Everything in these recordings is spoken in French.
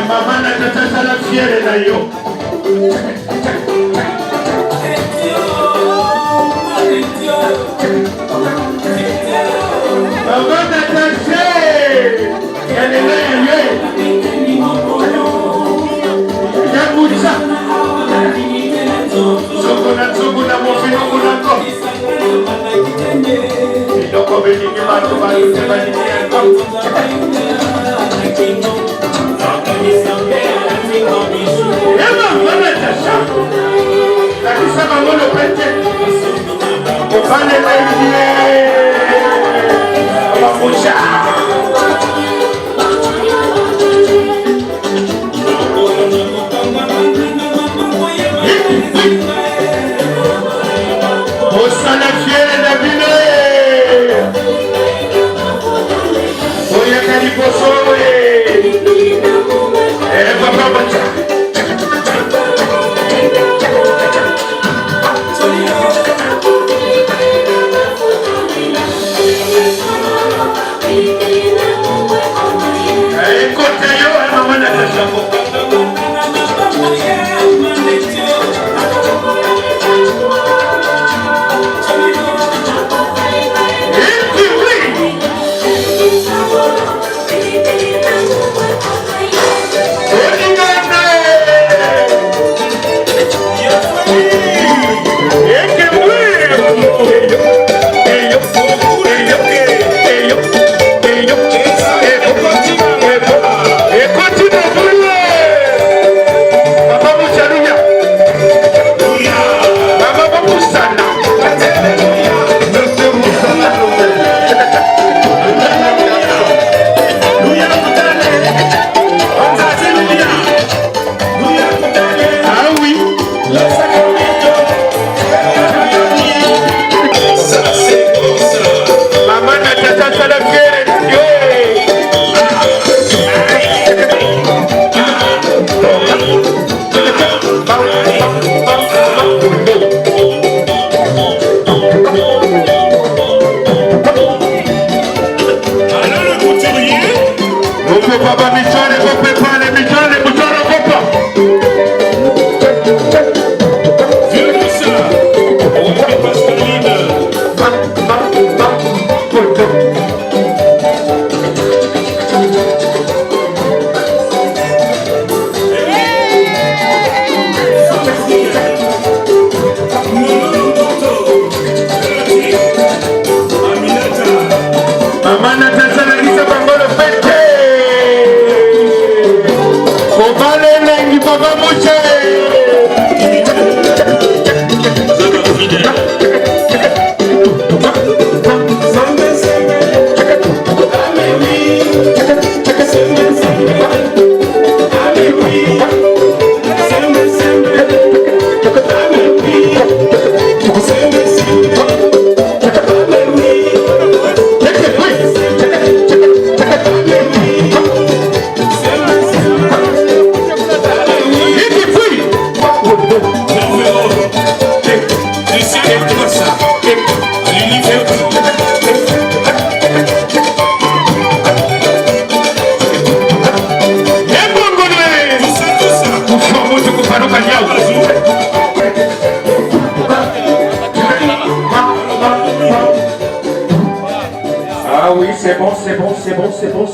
Maman n'a pas la fière d'ailleurs. Maman n'a taché. Elle est là, elle est. Yamoucha. Sokona mofino kunako. Iloko beniki matu sebaniki yanko. Ema wana tasha. Lakisa mangono pete. Kufane na ilie. Mamusha. Osana fiere da vine. Oya kariposoe. Papa bacha. Écoute yo, maman n'a pas chapeau.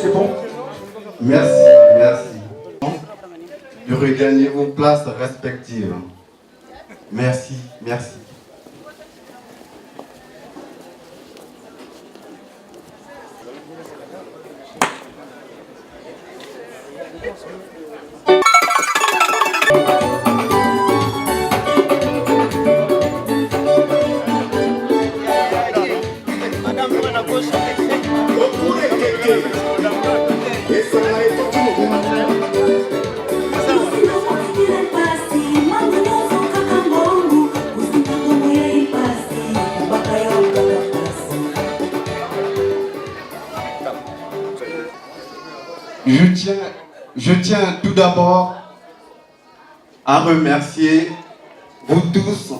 C'est bon. Merci. De regagner vos places respectives. Merci. Je tiens tout d'abord à remercier vous tous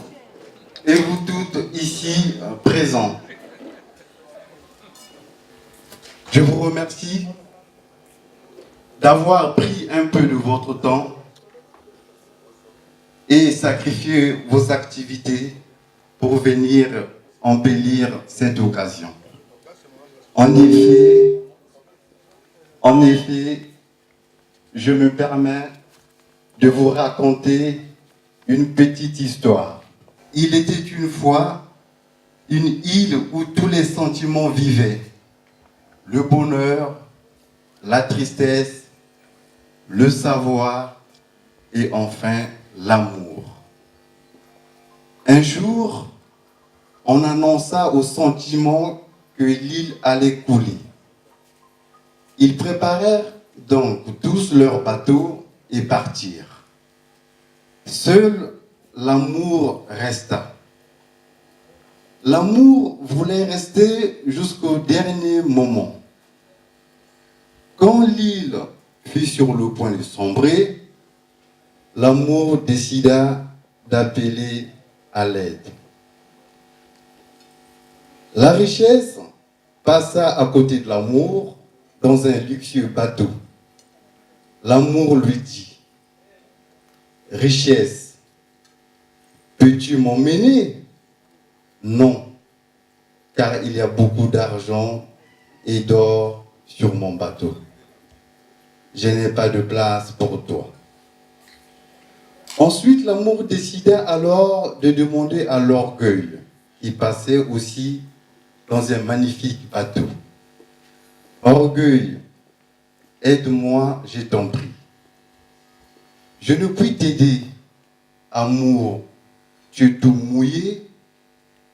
et vous toutes ici présents. Je vous remercie d'avoir pris un peu de votre temps et sacrifier vos activités pour venir embellir cette occasion. En effet, je me permets de vous raconter une petite histoire. Il était une fois une île où tous les sentiments vivaient. Le bonheur, la tristesse, le savoir et enfin l'amour. Un jour, on annonça aux sentiments que l'île allait couler. Ils préparèrent donc tous leurs bateaux et partirent. Seul l'amour resta. L'amour voulait rester jusqu'au dernier moment. Quand l'île fut sur le point de sombrer, l'amour décida d'appeler à l'aide. La richesse passa à côté de l'amour dans un luxueux bateau. L'amour lui dit: « Richesse, peux-tu m'emmener ? » Non, car il y a beaucoup d'argent et d'or sur mon bateau. Je n'ai pas de place pour toi. Ensuite, l'amour décida alors de demander à l'orgueil, qui passait aussi dans un magnifique bateau. Orgueil, aide-moi, je t'en prie. Je ne puis t'aider. Amour, tu es tout mouillé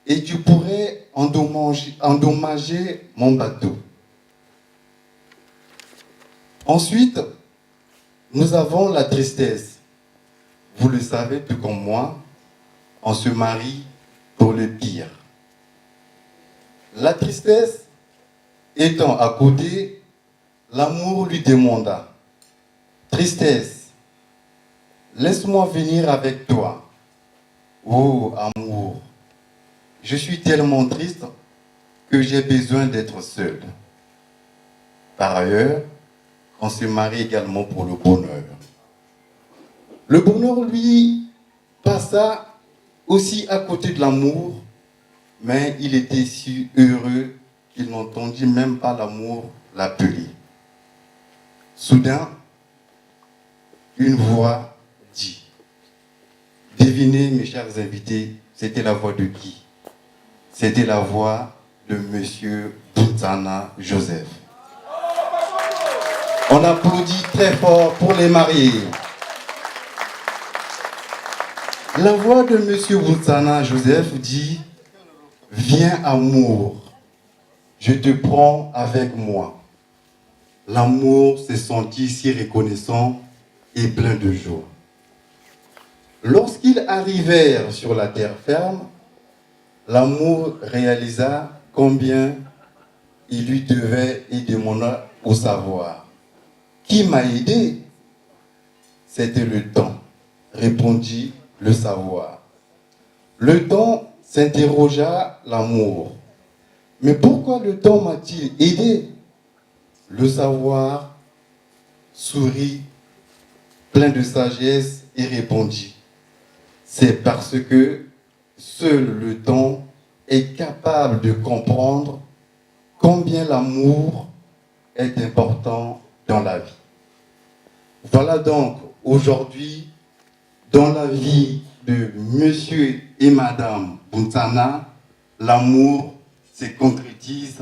et tu pourrais endommager mon bateau. Ensuite, nous avons la tristesse. Vous le savez tout comme moi, on se marie pour le pire. La tristesse étant à côté, l'amour lui demanda: « Tristesse, laisse-moi venir avec toi. Oh amour, je suis tellement triste que j'ai besoin d'être seul. » Par ailleurs, on se marie également pour le bonheur. Le bonheur, lui, passa aussi à côté de l'amour, mais il était si heureux qu'il n'entendit même pas l'amour l'appeler. Soudain, une voix dit: « Devinez, mes chers invités, c'était la voix de qui? C'était la voix de Monsieur Bounzana Joseph. » On applaudit très fort pour les mariés. La voix de Monsieur Bounzana Joseph dit: « Viens amour, je te prends avec moi. » L'amour s'est senti si reconnaissant et plein de joie. Lorsqu'ils arrivèrent sur la terre ferme, l'amour réalisa combien il lui devait et demanda au savoir: « Qui m'a aidé? » « C'était le temps, répondit le savoir. Le temps s'interrogea l'amour. « Mais pourquoi le temps m'a-t-il aidé ?» Le savoir sourit, plein de sagesse, et répondit: « C'est parce que seul le temps est capable de comprendre combien l'amour est important dans la vie. » Voilà donc aujourd'hui, dans la vie de Monsieur et Madame Bounzana, l'amour se concrétise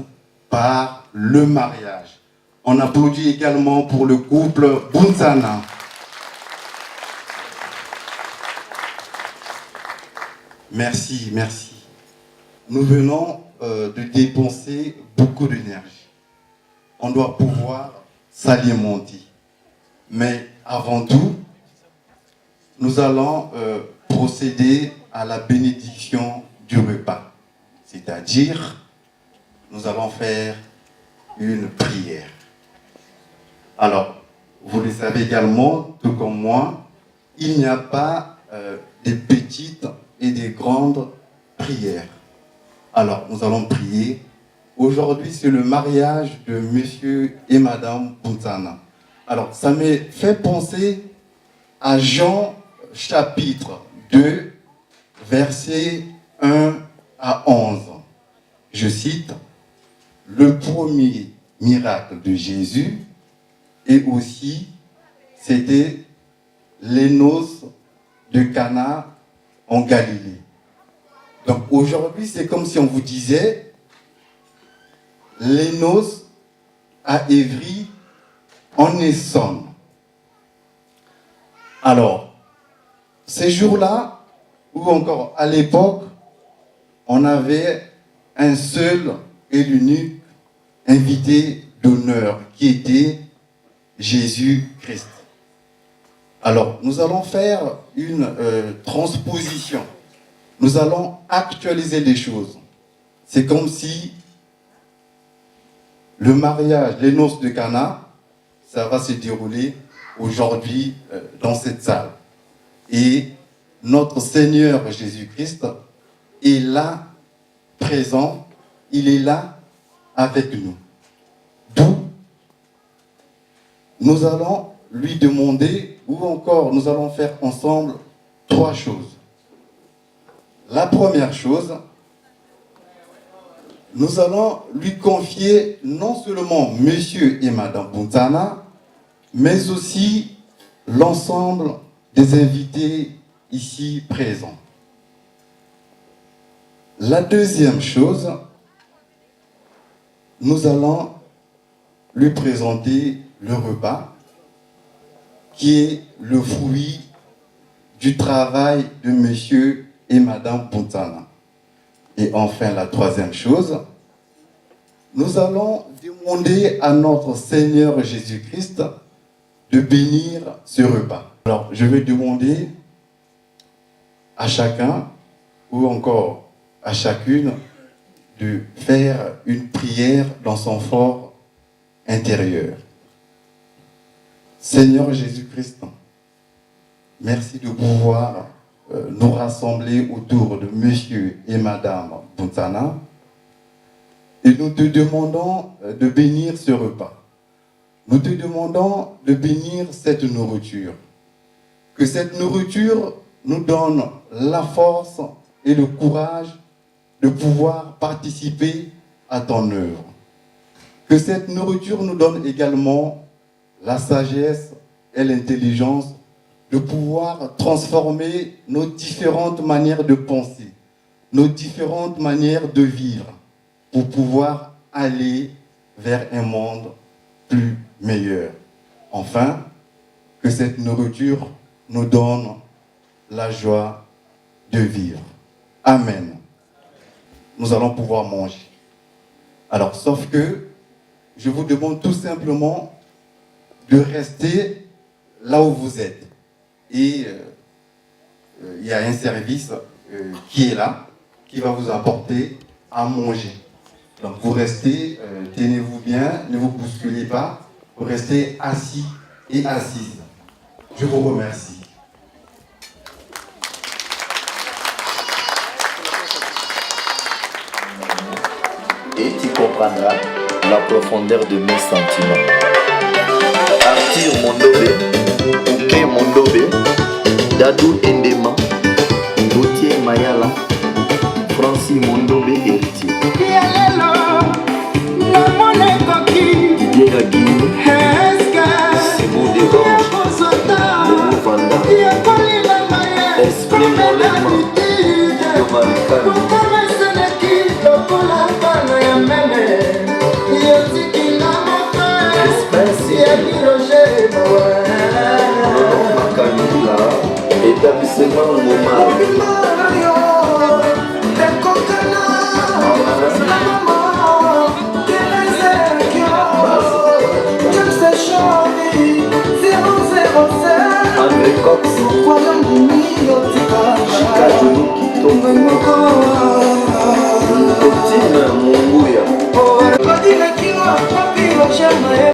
par le mariage. On applaudit également pour le couple Bounzana. Merci, merci. Nous venons de dépenser beaucoup d'énergie. On doit pouvoir s'alimenter. Mais avant tout, nous allons procéder à la bénédiction du repas. C'est-à-dire, nous allons faire une prière. Alors, vous le savez également, tout comme moi, il n'y a pas des petites et des grandes prières. Alors, nous allons prier. Aujourd'hui, c'est le mariage de monsieur et madame Bounzana. Alors, ça me fait penser à Jean chapitre 2, versets 1 à 11. Je cite, « Le premier miracle de Jésus et aussi, c'était les noces de Cana en Galilée. » Donc aujourd'hui, c'est comme si on vous disait les noces à Évry en Essonne. Alors, ces jours-là, ou encore à l'époque, on avait un seul et l'unique invité d'honneur qui était Jésus-Christ. Alors, nous allons faire une transposition. Nous allons actualiser les choses. C'est comme si le mariage, les noces de Cana, ça va se dérouler aujourd'hui dans cette salle. Et notre Seigneur Jésus-Christ est là, présent, il est là avec nous. D'où nous allons lui demander, ou encore nous allons faire ensemble 3 choses. La première chose, nous allons lui confier non seulement monsieur et madame Bounzana, mais aussi l'ensemble des invités ici présents. La deuxième chose, nous allons lui présenter le repas qui est le fruit du travail de monsieur et madame Bounzana. Et enfin, la troisième chose, nous allons demander à notre Seigneur Jésus-Christ de bénir ce repas. Alors, je vais demander à chacun, ou encore à chacune, de faire une prière dans son fort intérieur. Seigneur Jésus-Christ, merci de pouvoir nous rassembler autour de monsieur et madame Bounzana. Et nous te demandons de bénir ce repas. Nous te demandons de bénir cette nourriture. Que cette nourriture nous donne la force et le courage de pouvoir participer à ton œuvre. Que cette nourriture nous donne également la sagesse et l'intelligence de pouvoir transformer nos différentes manières de penser, nos différentes manières de vivre, pour pouvoir aller vers un monde plus meilleur. Enfin, que cette nourriture nous donne la joie de vivre. Amen. Nous allons pouvoir manger. Alors, sauf que je vous demande tout simplement de rester là où vous êtes. Et il y a un service qui est là, qui va vous apporter à manger. Donc vous restez, tenez-vous bien, ne vous bousculez pas, vous restez assis et assises. Je vous remercie. Et tu comprendras la profondeur de mes sentiments. Arthur Mondobe, Ouké Mondobe, Dadou Endema, Gauthier Mayala, Francis Mondobe héritier. Didier Gaguine, Simon Desgorges, Léo Vanda, Esprit Molema, Yomarikani. Établissement Ngoma. André Cox, Chika Johnny Kito, Cotine Munguya.